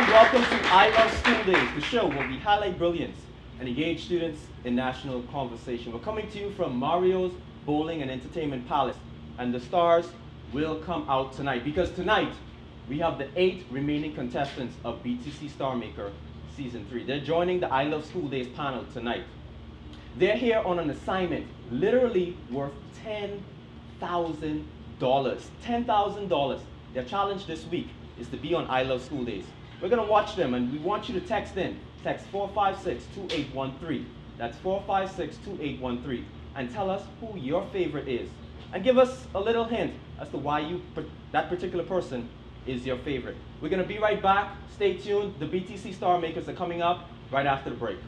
and welcome to I Love School Days, the show where we highlight brilliance and engage students in national conversation. We're coming to you from Mario's Bowling and Entertainment Palace, and the stars will come out tonight because tonight we have the 8 remaining contestants of BTC Star Maker Season 3. They're joining the I Love School Days panel tonight. They're here on an assignment literally worth $10,000. $10,000. Their challenge this week is to be on I Love School Days. We're going to watch them, and we want you to text in. Text 456-2813. That's 456-2813. And tell us who your favorite is. And give us a little hint as to why that particular person is your favorite. We're going to be right back. Stay tuned. The BTC Star Makers are coming up right after the break.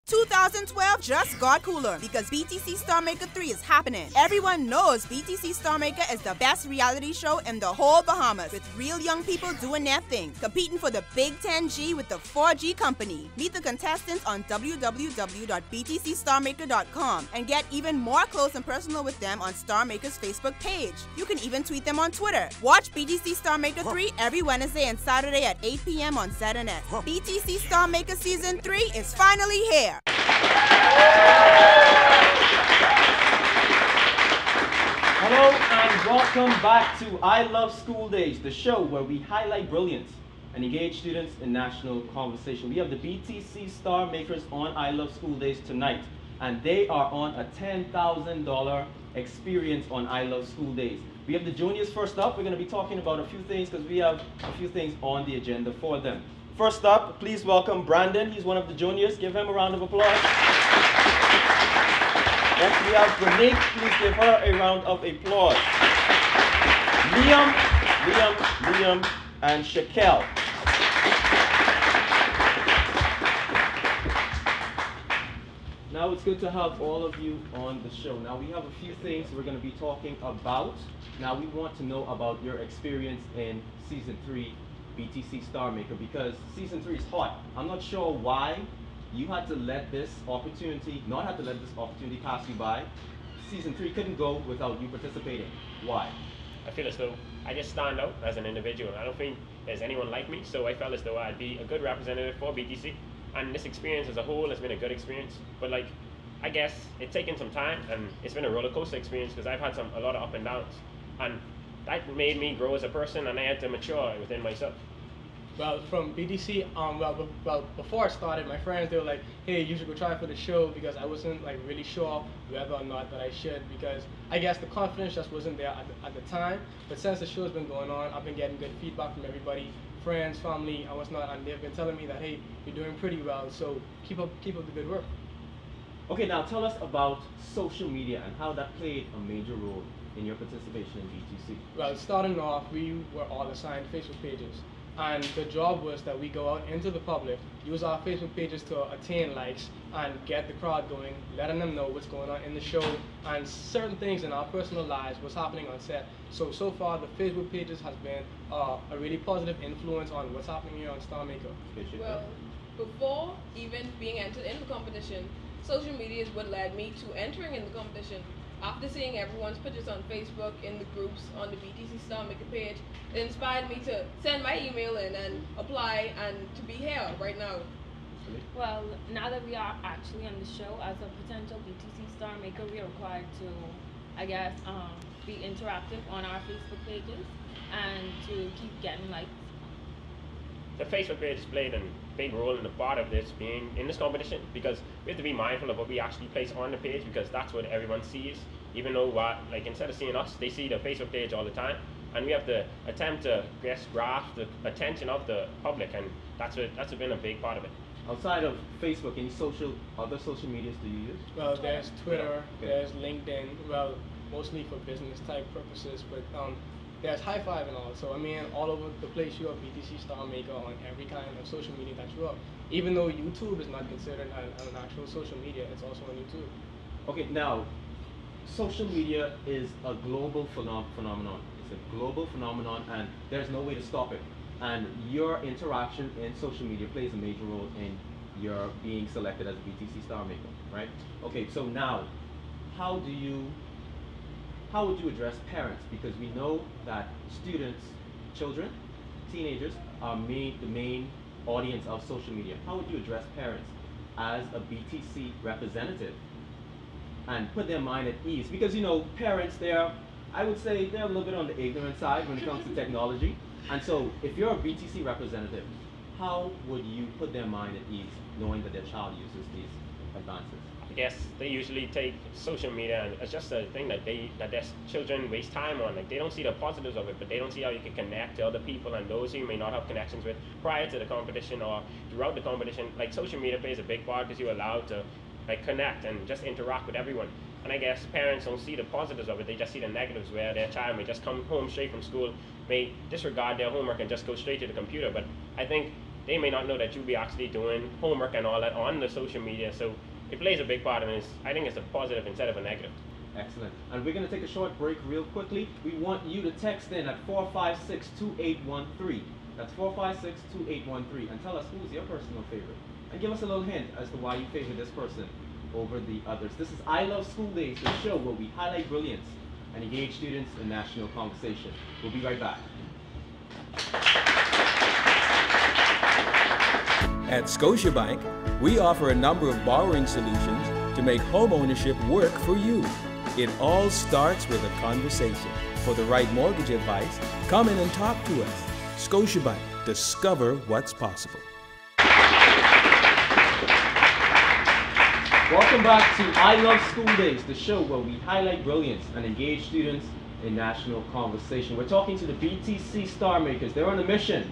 2012 just got cooler because BTC Star Maker 3 is happening. Everyone knows BTC Star Maker is the best reality show in the whole Bahamas, with real young people doing their thing, competing for the Big 10G with the 4G company. Meet the contestants on www.btcstarmaker.com and get even more close and personal with them on Star Maker's Facebook page. You can even tweet them on Twitter. Watch BTC Star Maker 3 every Wednesday and Saturday at 8 p.m. on ZNS. BTC Star Maker Season 3 is finally here. Hello and welcome back to I Love School Days, the show where we highlight brilliance and engage students in national conversation. We have the BTC Star Makers on I Love School Days tonight, and they are on a $10,000 experience on I Love School Days. We have the juniors first up. We're going to be talking about a few things because we have a few things on the agenda for them. First up, please welcome Brandon. He's one of the juniors. Give him a round of applause. Next we have Renee. Please give her a round of applause. Liam, and Shaquelle. Now it's good to have all of you on the show. Now we have a few things we're going to be talking about. Now we want to know about your experience in Season 3 BTC Star Maker, because Season 3 is hot. I'm not sure why you had to let this opportunity, pass you by. Season 3 couldn't go without you participating. Why? I feel as though I just stand out as an individual. I don't think there's anyone like me, so I felt as though I'd be a good representative for BTC. And this experience as a whole has been a good experience. But like, I guess it's taken some time, and it's been a roller coaster experience because I've had a lot of up and downs. And that made me grow as a person, and I had to mature within myself. Well, from BTC, before I started, my friends, they were like, hey, you should go try for the show, because I wasn't like really sure whether or not that I should, because I guess the confidence just wasn't there at the time. But since the show's been going on, I've been getting good feedback from everybody, friends, family, and whatnot, and they've been telling me that, hey, you're doing pretty well, so keep up the good work. Okay, now tell us about social media and how that played a major role in your participation in BTC. Well, starting off, we were all assigned Facebook pages. And the job was that we go out into the public, use our Facebook pages to attain likes and get the crowd going, letting them know what's going on in the show and certain things in our personal lives, what's happening on set. So far, the Facebook pages has been a really positive influence on what's happening here on Star Maker. Well, before even being entered in the competition, social media is what led me to entering in the competition. After seeing everyone's pictures on Facebook, in the groups, on the BTC Star Maker page, it inspired me to send my email in and apply and to be here right now. Well, now that we are actually on the show as a potential BTC Star Maker, we are required to, I guess, be interactive on our Facebook pages and to keep getting likes. The Facebook page has played a big role in the part of this being in this competition, because we have to be mindful of what we actually place on the page, because that's what everyone sees. Even though, like, instead of seeing us, they see the Facebook page all the time, and we have to attempt to grasp the attention of the public, and that's been a big part of it. Outside of Facebook, any other social medias do you use? Well, there's Twitter, there's LinkedIn. Well, mostly for business type purposes, but there's High Five and all. So I mean, all over the place you have BTC Star Maker on every kind of social media that you have. Even though YouTube is not considered an actual social media, it's also on YouTube. Okay, now, social media is a global phenomenon. It's a global phenomenon, and there's no way to stop it. And your interaction in social media plays a major role in your being selected as a BTC Star Maker, right? Okay, so now, how would you address parents? Because we know that children teenagers are the main audience of social media. How would you address parents as a BTC representative and put their mind at ease? Because you know, parents, I would say they're a little bit on the ignorant side when it comes to technology. And so if you're a BTC representative, how would you put their mind at ease knowing that their child uses these advances? I guess they usually take social media and it's just a thing that their children waste time on. Like they don't see the positives of it, but they don't see how you can connect to other people and those who you may not have connections with prior to the competition or throughout the competition. Like social media plays a big part because you're allowed to like connect and just interact with everyone. And I guess parents don't see the positives of it, they just see the negatives where their child may just come home straight from school, may disregard their homework and just go straight to the computer. But I think they may not know that you'll be actually doing homework and all that on the social media. So it plays a big part, and I think it's a positive instead of a negative. Excellent. And we're going to take a short break real quickly. We want you to text in at 456-2813. That's 456-2813 and tell us who's your personal favorite. And give us a little hint as to why you favor this person over the others. This is I Love School Days, the show where we highlight brilliance and engage students in national conversation. We'll be right back. At Scotiabank, we offer a number of borrowing solutions to make home ownership work for you. It all starts with a conversation. For the right mortgage advice, come in and talk to us. Scotiabank, discover what's possible. Welcome back to I Love School Days, the show where we highlight brilliance and engage students in national conversation. We're talking to the BTC Star Makers. They're on a mission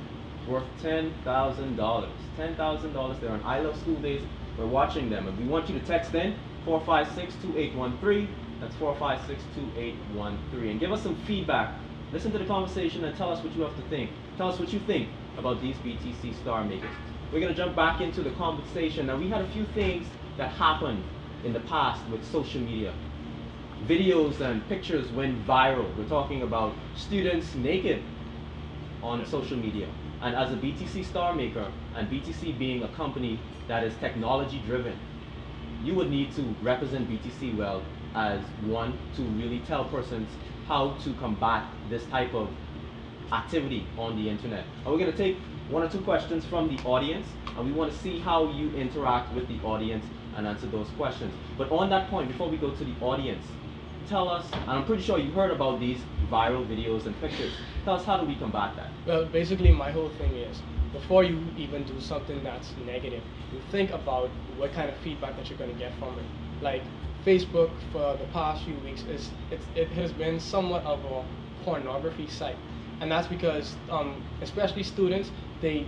worth $10,000. $10,000. They're on I Love School Days. We're watching them, and we want you to text in 456-2813. That's 456-2813, and give us some feedback. Listen to the conversation and tell us what you have to think. Tell us what you think about these BTC Star Makers. We're going to jump back into the conversation. Now, we had a few things that happened in the past with social media. Videos and pictures went viral. We're talking about students naked on social media. And as a BTC Star Maker, and BTC being a company that is technology driven, you would need to represent BTC well as one to really tell persons how to combat this type of activity on the internet. And we're going to take one or two questions from the audience, and we want to see how you interact with the audience and answer those questions. But on that point, before we go to the audience, tell us, and I'm pretty sure you heard about these viral videos and pictures. Tell us, how do we combat that? Well, basically my whole thing is, before you even do something that's negative, you think about what kind of feedback that you're going to get from it. Like Facebook for the past few weeks, it has been somewhat of a pornography site. And that's because, especially students, they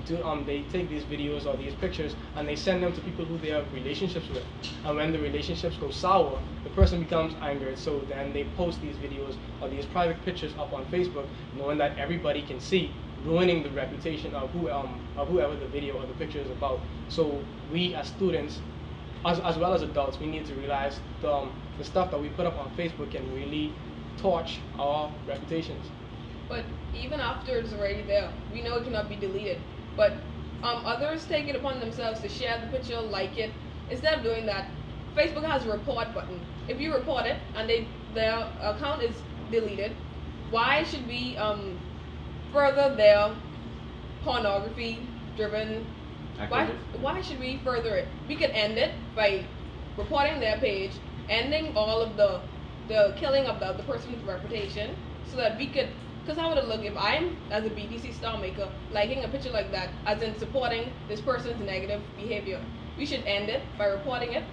take these videos or these pictures and they send them to people who they have relationships with. And when the relationships go sour, the person becomes angered. So then they post these videos or these private pictures up on Facebook, knowing that everybody can see, ruining the reputation of whoever the video or the picture is about. So we as students, as well as adults, we need to realize the stuff that we put up on Facebook can really torch our reputations. But even after it's already there, we know it cannot be deleted. But others take it upon themselves to share the picture, like it. Instead of doing that, Facebook has a report button. If you report it and their account is deleted, why should we further their pornography-driven? Why should we further it? We could end it by reporting their page, ending all of the killing of the person's reputation, so that we could. Because how would it look if I'm, as a BTC Star Maker, liking a picture like that, as in supporting this person's negative behavior? We should end it by reporting it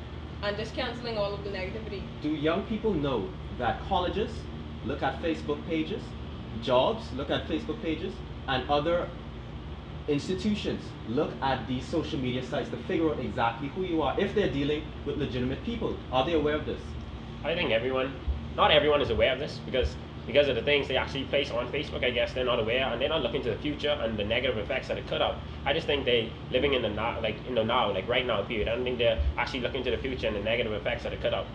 and just canceling all of the negativity. Do young people know that colleges look at Facebook pages, jobs look at Facebook pages, and other institutions look at these social media sites to figure out exactly who you are if they're dealing with legitimate people? Are they aware of this? I think not everyone is aware of this because of the things they actually place on Facebook. I guess they're not aware and they're not looking to the future and the negative effects that it could have. I just think they living in the now, like right now period. I don't think they're actually looking to the future and the negative effects that it could have.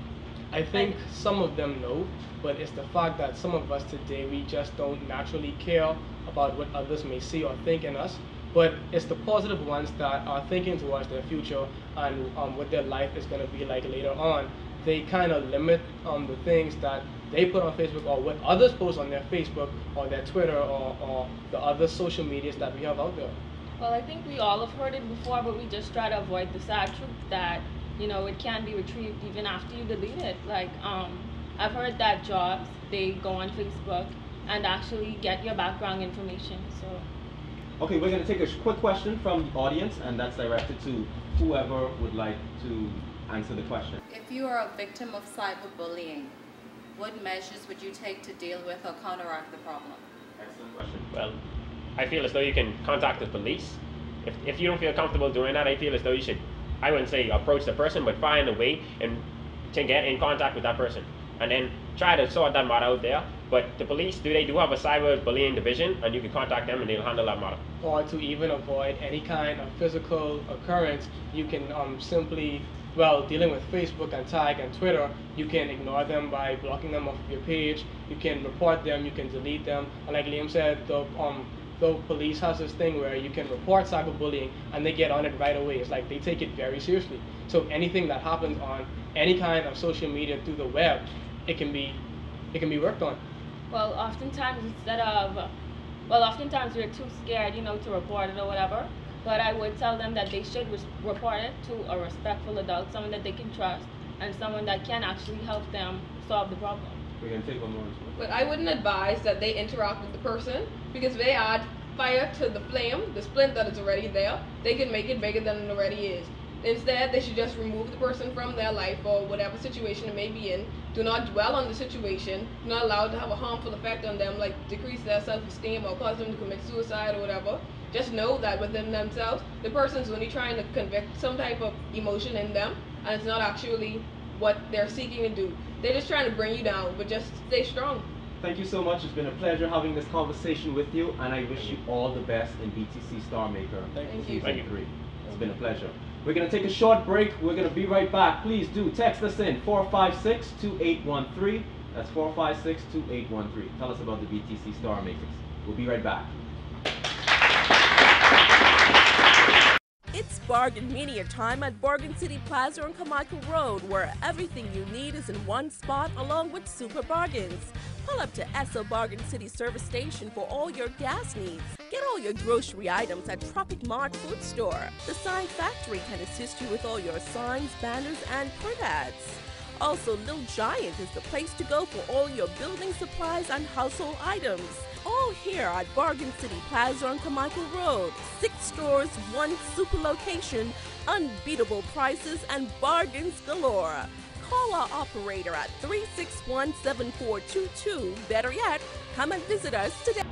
I think some of them know, but it's the fact that some of us today, we just don't naturally care about what others may see or think in us. But it's the positive ones that are thinking towards their future and what their life is going to be like later on. They kind of limit the things that they put on Facebook or what others post on their Facebook or their Twitter or the other social medias that we have out there. Well, I think we all have heard it before, but we just try to avoid the sad truth that, you know, it can be retrieved even after you delete it. Like, I've heard that jobs, they go on Facebook and actually get your background information, so. Okay, we're going to take a quick question from the audience, and that's directed to whoever would like to answer the question. If you are a victim of cyberbullying, what measures would you take to deal with or counteract the problem? Excellent question. Well, I feel as though you can contact the police. If you don't feel comfortable doing that, I feel as though you should, I wouldn't say approach the person, but find a way to get in contact with that person. And then try to sort that matter out there. But the police, they do have a cyberbullying division, and you can contact them and they'll handle that matter. Or to even avoid any kind of physical occurrence, you can simply, well, dealing with Facebook and Tag and Twitter, you can ignore them by blocking them off your page. You can report them, you can delete them. And like Liam said, the police has this thing where you can report cyberbullying and they get on it right away. It's like they take it very seriously. So anything that happens on any kind of social media through the web, it can be worked on. Well, oftentimes oftentimes we're too scared, you know, to report it or whatever. But I would tell them that they should report it to a respectful adult, someone that they can trust, and someone that can actually help them solve the problem. We're going to take one more. But I wouldn't advise that they interact with the person, because if they add fire to the flame, the splint that is already there, they can make it bigger than it already is. Instead, they should just remove the person from their life or whatever situation it may be in. Do not dwell on the situation. Do not allow it to have a harmful effect on them, like decrease their self-esteem or cause them to commit suicide or whatever. Just know that within themselves, the person's only trying to convict some type of emotion in them, and it's not actually what they're seeking to do. They're just trying to bring you down, but just stay strong. Thank you so much. It's been a pleasure having this conversation with you, and I wish you all the best in BTC Star Maker Thank you. Season 3. It's been a pleasure. We're going to take a short break. We're going to be right back. Please do text us in 456-2813. That's 456-2813. Tell us about the BTC Star Makers. We'll be right back. It's bargain mania time at Bargain City Plaza on Carmichael Road, where everything you need is in one spot along with super bargains. Pull up to Esso Bargain City Service Station for all your gas needs. Get all your grocery items at Tropic Mart Food Store. The Sign Factory can assist you with all your signs, banners, and print ads. Also, Little Giant is the place to go for all your building supplies and household items. All here at Bargain City Plaza on Carmichael Road. 6 stores, 1 super location, unbeatable prices, and bargains galore. Call our operator at 361-7422. Better yet, come and visit us today.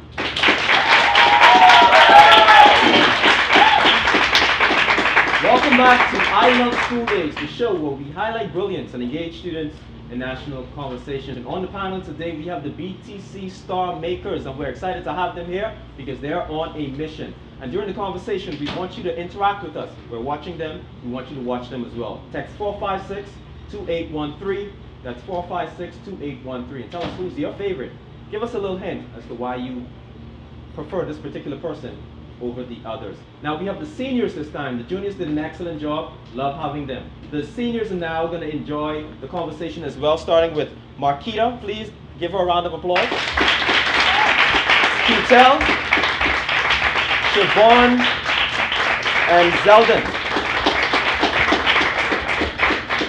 Welcome back to I Love School Days, the show where we highlight brilliance and engage students in national conversation. And on the panel today, we have the BTC Star Makers, and we're excited to have them here because they're on a mission. And during the conversation, we want you to interact with us. We're watching them. We want you to watch them as well. Text 456-2813. That's 456-2813. And tell us who's your favorite. Give us a little hint as to why you prefer this particular person over the others. Now we have the seniors this time. The juniors did an excellent job. Love having them. The seniors are now going to enjoy the conversation as well, starting with Marquita. Please give her a round of applause. Ketel, Siobhan, and Zeldon.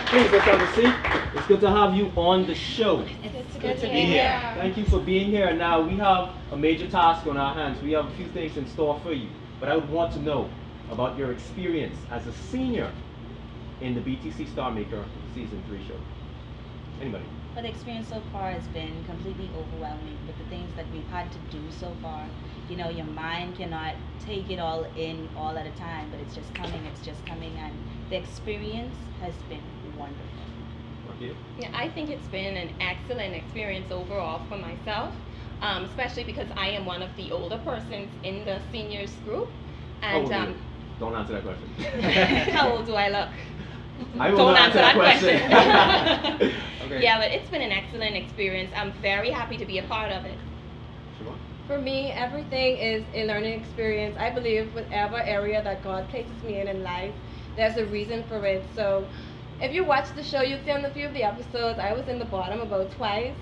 Please let's have a seat. It's good to have you on the show. It's Good to be here. Thank you for being here. Now we have a major task on our hands. We have a few things in store for you. But I would want to know about your experience as a senior in the BTC Star Maker Season 3 show. Anybody? But the experience so far has been completely overwhelming with the things that we've had to do so far. You know, your mind cannot take it all in all at a time, but it's just coming, and the experience has been wonderful. Yeah, I think it's been an excellent experience overall for myself, especially because I am one of the older persons in the seniors group. And don't answer that question. how old do I look? I will Don't not answer that question. Okay. Yeah, but it's been an excellent experience. I'm very happy to be a part of it. For me, everything is a learning experience. I believe whatever area that God places me in life, there's a reason for it. So if you watch the show, you've seen a few of the episodes. I was in the bottom about twice.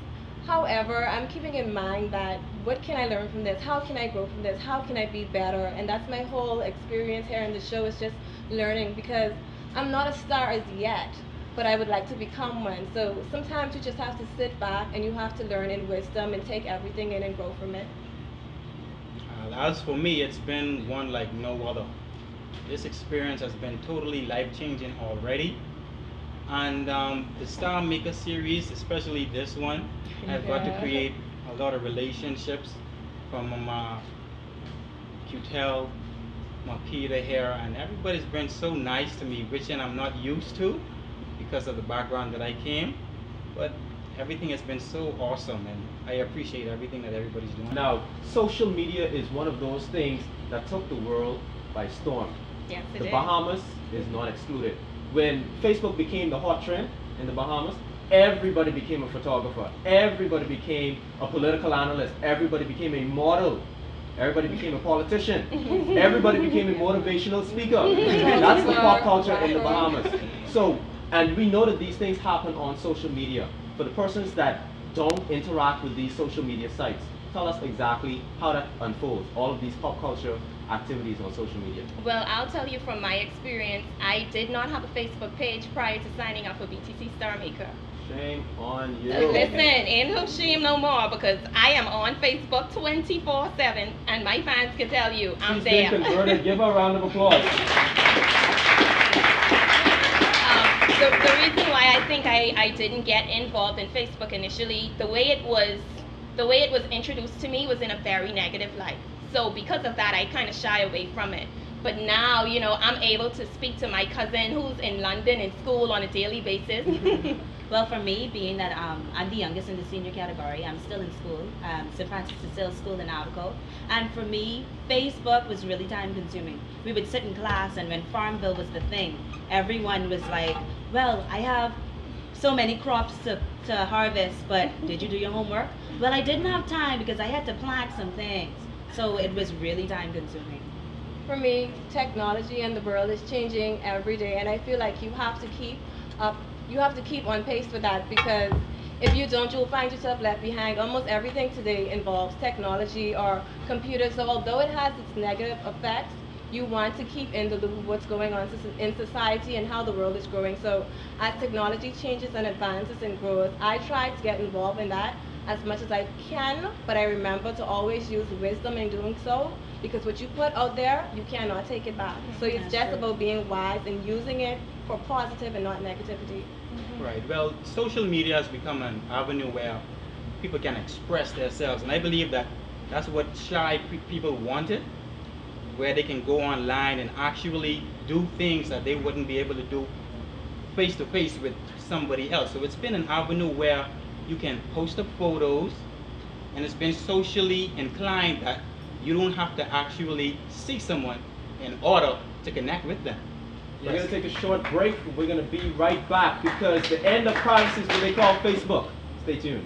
However, I'm keeping in mind that what can I learn from this? How can I grow from this? How can I be better? And that's my whole experience here in the show, is just learning, because I'm not a star as yet, but I would like to become one. So sometimes you just have to sit back and you have to learn in wisdom and take everything in and grow from it. As for me, it's been one like no other. This experience has been totally life-changing already. And the Star Maker series, especially this one, I've got to create a lot of relationships from my Cutel, my Peter here, and everybody's been so nice to me, which I'm not used to because of the background that I came. But everything has been so awesome, and I appreciate everything that everybody's doing. Now, social media is one of those things that took the world by storm. Yes, it The is. Bahamas is not excluded. When Facebook became the hot trend in the Bahamas, everybody became a photographer. Everybody became a political analyst. Everybody became a model. Everybody became a politician. Everybody became a motivational speaker. That's the pop culture in the Bahamas. So, and we know that these things happen on social media. For the persons that don't interact with these social media sites, tell us exactly how that unfolds, all of these pop culture activities on social media. Well, I'll tell you from my experience, I did not have a Facebook page prior to signing up for BTC Star Maker. Shame on you. Listen, ain't no shame no more, because I am on Facebook 24/7, and my fans can tell you I'm She's there. been converted. Give her a round of applause. The reason why I think I didn't get involved in Facebook initially, the way it was introduced to me was in a very negative light. So because of that, I kind of shy away from it. But now, you know, I'm able to speak to my cousin who's in London in school on a daily basis. Well, for me, being that I'm the youngest in the senior category, I'm still in school, St. Francis de Sales School in Abaco. And for me, Facebook was really time consuming. We would sit in class, and when Farmville was the thing, everyone was like, well, I have so many crops to harvest, but did you do your homework? Well, I didn't have time because I had to plant some things. So it was really time consuming. For me, technology and the world is changing every day, and I feel like you have to keep up. You have to keep on pace with that, because if you don't, you'll find yourself left behind. Almost everything today involves technology or computers. So although it has its negative effects, you want to keep in the loop of what's going on in society and how the world is growing. So as technology changes and advances and grows, I try to get involved in that as much as I can, but I remember to always use wisdom in doing so, because what you put out there, you cannot take it back. So it's just about being wise and using it for positive and not negativity. Right. Well, social media has become an avenue where people can express themselves, and I believe that that's what shy people wanted, where they can go online and actually do things that they wouldn't be able to do face to face with somebody else. So it's been an avenue where you can post up photos, and it's been socially inclined that you don't have to actually see someone in order to connect with them. We're going to take a short break. We're going to be right back, because the end of privacy is what they call Facebook. Stay tuned.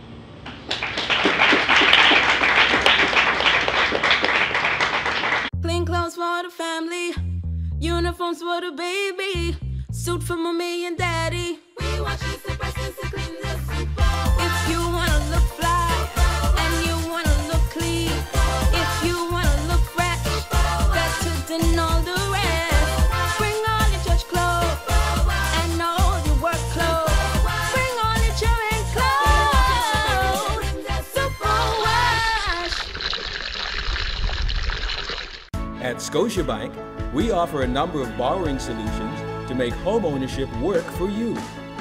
Clean clothes for the family, uniforms for the baby, suit for mommy and daddy. We wash the presses and clean the soup. If you wanna look fly and you wanna look clean, if you wanna look fresh, better than all the rest. Bring all your church clothes and all your work clothes. Bring all your children clothes. Super wash. At Scotiabank, we offer a number of borrowing solutions to make home ownership work for you.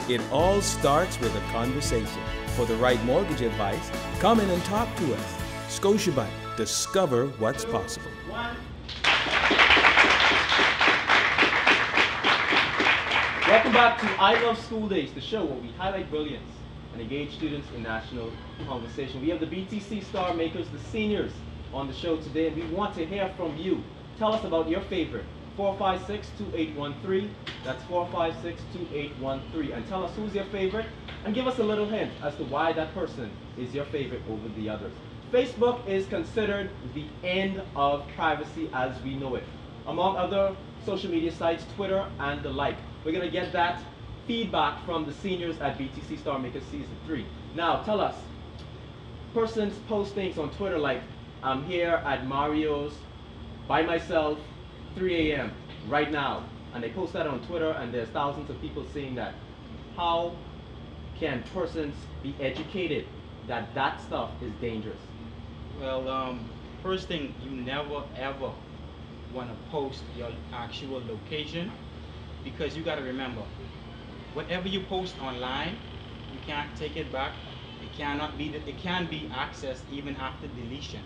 It all starts with a conversation. For the right mortgage advice, come in and talk to us. Scotiabank, discover what's possible. Welcome back to I Love School Days, the show where we highlight brilliance and engage students in national conversation. We have the BTC Star Makers, the seniors, on the show today, and we want to hear from you. Tell us about your favorite. 456-2813. That's 456-2813. And tell us who's your favorite, and give us a little hint as to why that person is your favorite over the others. Facebook is considered the end of privacy as we know it. Among other social media sites, Twitter and the like. We're going to get that feedback from the seniors at BTC Star Maker Season 3. Now, tell us, persons post things on Twitter like, I'm here at Mario's by myself, 3 a.m. right now. And they post that on Twitter and there's thousands of people seeing that. How can persons be educated that that stuff is dangerous? Well, first thing, you never ever want to post your actual location, because you got to remember, whatever you post online, you can't take it back. It cannot be. It can be accessed even after deletion.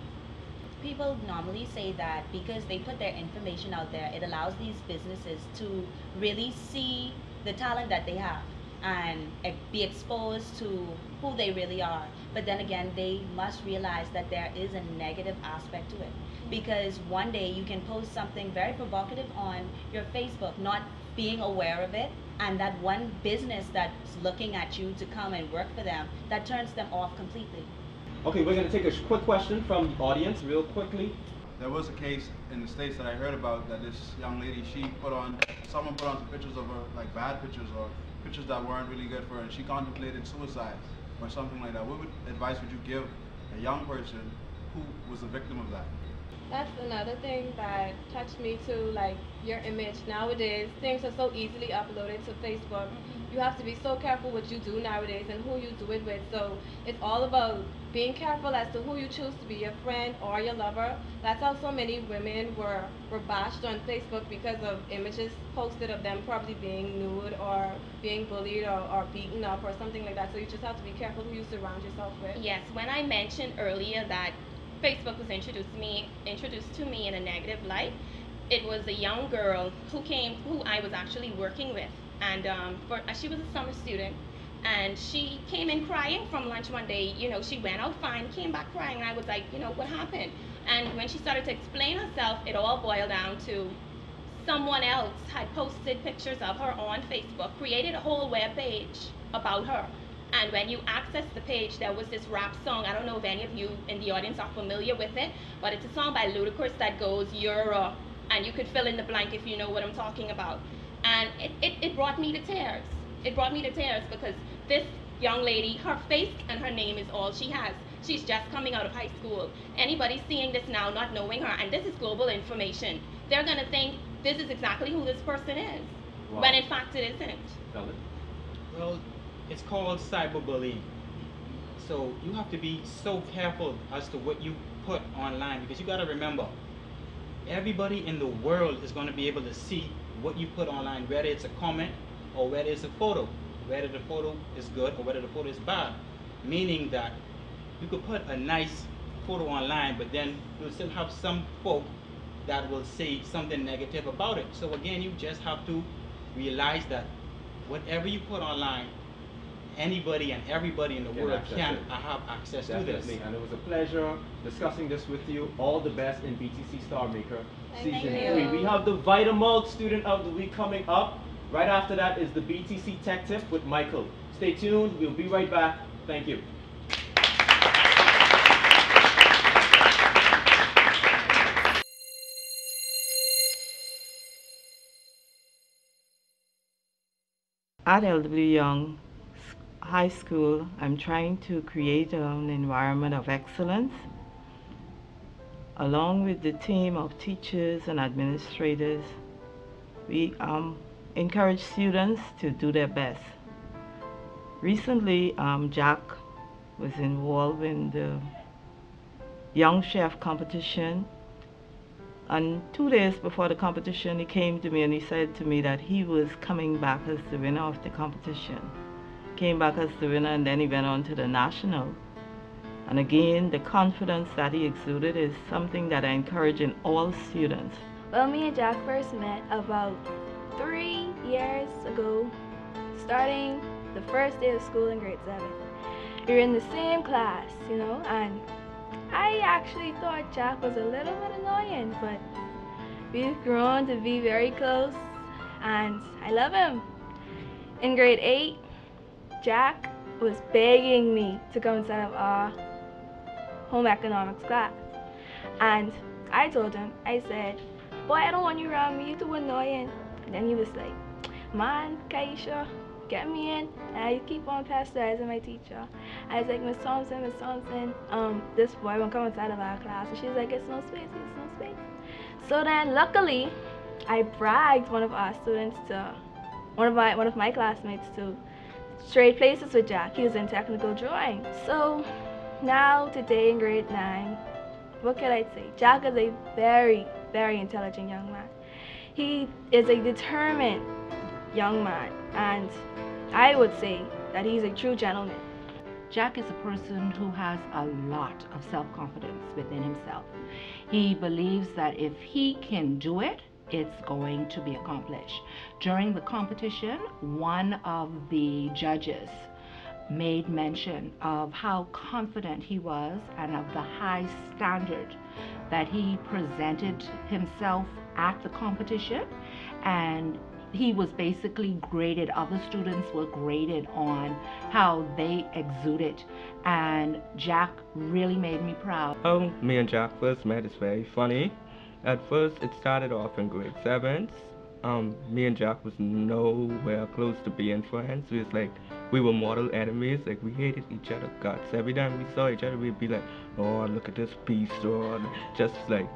People normally say that because they put their information out there, it allows these businesses to really see the talent that they have and be exposed to who they really are. But then again, they must realize that there is a negative aspect to it, because one day you can post something very provocative on your Facebook, not being aware of it, and that one business that's looking at you to come and work for them, that turns them off completely. Okay, we're going to take a quick question from the audience real quickly. There was a case in the States that I heard about that this young lady, someone put on some pictures of her, like bad pictures or pictures that weren't really good for her, and she contemplated suicide or something like that. What advice would you give a young person who was a victim of that? That's another thing that touched me too, like your image. Nowadays, things are so easily uploaded to Facebook. You have to be so careful what you do nowadays and who you do it with. So it's all about being careful as to who you choose to be your friend or your lover. That's how so many women were bashed on Facebook because of images posted of them probably being nude or being bullied or beaten up or something like that. So you just have to be careful who you surround yourself with. Yes, when I mentioned earlier that Facebook was introduced to me in a negative light, it was a young girl who I was actually working with, and she was a summer student, and she came in crying from lunch one day. You know, she went out fine, came back crying, and I was like, you know, what happened? And when she started to explain herself, it all boiled down to someone else had posted pictures of her on Facebook, created a whole web page about her. And when you access the page, there was this rap song. I don't know if any of you in the audience are familiar with it, but it's a song by Ludacris that goes, "You're a," and you could fill in the blank if you know what I'm talking about. And it brought me to tears. It brought me to tears because this young lady, her face and her name is all she has. She's just coming out of high school. Anybody seeing this now, not knowing her, and this is global information, they're going to think this is exactly who this person is, Wow. when in fact it isn't. Well, it's called cyberbullying. So you have to be so careful as to what you put online, because you got to remember, everybody in the world is going to be able to see what you put online, whether it's a comment or whether it's a photo, whether the photo is good or whether the photo is bad. Meaning that you could put a nice photo online, but then you'll still have some folk that will say something negative about it. So again, you just have to realize that whatever you put online, anybody and everybody in the world can have access to this. And it was a pleasure discussing this with you. All the best in BTC Star Maker Season 3. We have the Vitamalt Student of the Week coming up. Right after that is the BTC Tech Tip with Michael. Stay tuned. We'll be right back. Thank you. At LW Young High School, I'm trying to create an environment of excellence. Along with the team of teachers and administrators, we encourage students to do their best. Recently, Jack was involved in the Young Chef competition. And 2 days before the competition, he came to me and he said to me that he was coming back as the winner of the competition. Came back as the winner, and then he went on to the national. And again, the confidence that he exuded is something that I encourage in all students. Well, me and Jack first met about 3 years ago, starting the first day of school in grade 7. We were in the same class, you know, and I actually thought Jack was a little bit annoying, but we've grown to be very close, and I love him. In grade 8, Jack was begging me to come and set up our home economics class. And I told him, I said, boy, I don't want you around me, you're too annoying. And then he was like, man, Kaisha, get me in, and I keep on pasteurizing my teacher. I was like, Miss Thompson, this boy won't come inside of our class. And she's like, it's no space, it's no space. So then, luckily, I bragged one of our students to, one of my classmates to trade places with Jack. He was in technical drawing. So now, today in grade 9, what can I say? Jack is a very, very intelligent young man. He is a determined young man, and I would say that he's a true gentleman. Jack is a person who has a lot of self-confidence within himself. He believes that if he can do it, it's going to be accomplished. During the competition, one of the judges made mention of how confident he was and of the high standard that he presented himself at the competition, and he was basically graded, other students were graded on how they exuded, and Jack really made me proud. How me and Jack first met is very funny. At first it started off in grade 7. Me and Jack was nowhere close to being friends. We were mortal enemies. Like, we hated each other guts. Every time we saw each other, we'd be like, oh, look at this beast, or just like,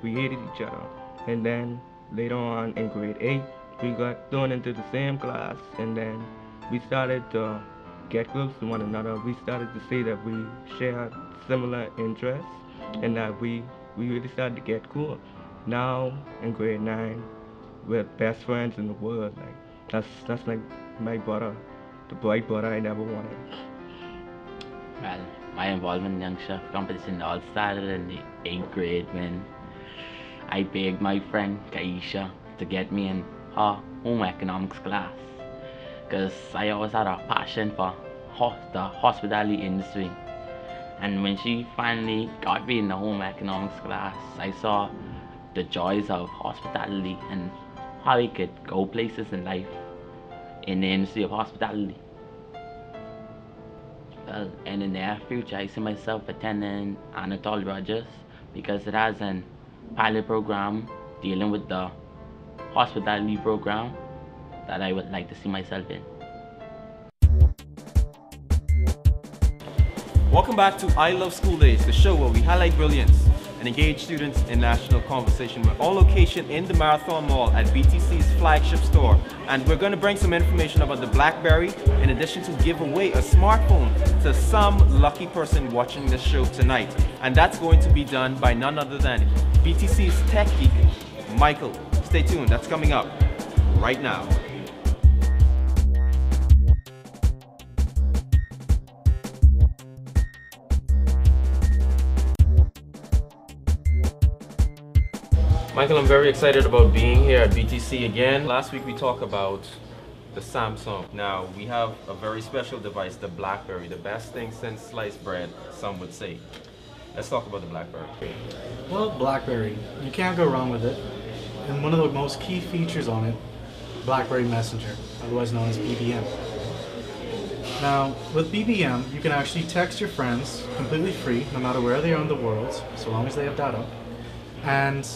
we hated each other. And then later on in grade 8, we got thrown into the same class, and then we started to get close to one another. We started to see that we shared similar interests, and that we really started to get cool. Now in grade 9, we're best friends in the world. Like, that's like my brother, the bright brother I never wanted. Well, my involvement in Young Chef competition all started in the 8th grade when I begged my friend Kaisha to get me in her home economics class, because I always had a passion for the hospitality industry. And when she finally got me in the home economics class, I saw the joys of hospitality and how we could go places in life in the industry of hospitality. Well, in the near future, I see myself attending Anatole Rogers because it has a pilot program dealing with the hospitality program that I would like to see myself in. Welcome back to I Love School Days, the show where we highlight brilliance and engage students in national conversation. We're on location in the Marathon Mall at BTC's flagship store, and we're going to bring some information about the BlackBerry, in addition to give away a smartphone to some lucky person watching this show tonight. And that's going to be done by none other than BTC's tech geek, Michael. Stay tuned, that's coming up right now. Michael, I'm very excited about being here at BTC again. Last week we talked about the Samsung. Now we have a very special device, the BlackBerry, the best thing since sliced bread, some would say. Let's talk about the BlackBerry. Well, BlackBerry, you can't go wrong with it. And one of the most key features on it, BlackBerry Messenger, otherwise known as BBM. Now, with BBM, you can actually text your friends completely free, no matter where they are in the world, so long as they have data. And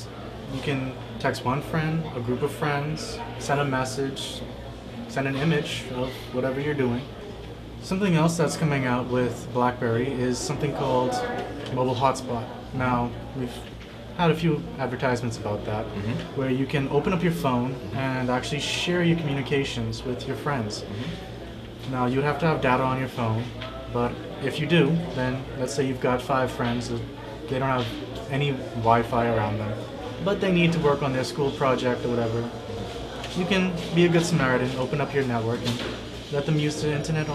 you can text one friend, a group of friends, send a message, send an image of whatever you're doing. Something else that's coming out with BlackBerry is something called Mobile Hotspot. Now, we've had a few advertisements about that, where you can open up your phone and actually share your communications with your friends. Now, you'd have to have data on your phone, but if you do, then let's say you've got 5 friends that they don't have any Wi-Fi around them, but they need to work on their school project or whatever. You can be a good Samaritan, open up your network, and let them use the internet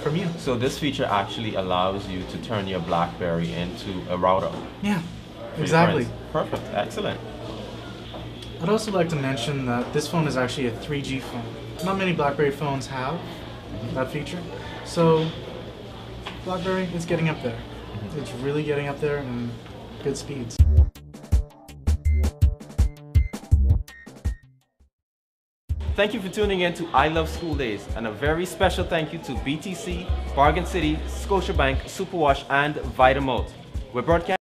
from you. So this feature actually allows you to turn your BlackBerry into a router. Yeah, exactly. Perfect, excellent. I'd also like to mention that this phone is actually a 3G phone. Not many BlackBerry phones have that feature. So BlackBerry is getting up there. It's really getting up there and good speeds. Thank you for tuning in to I Love School Days, and a very special thank you to BTC, Bargain City, Scotiabank, Superwash, and Vitamalt. We're broadcasting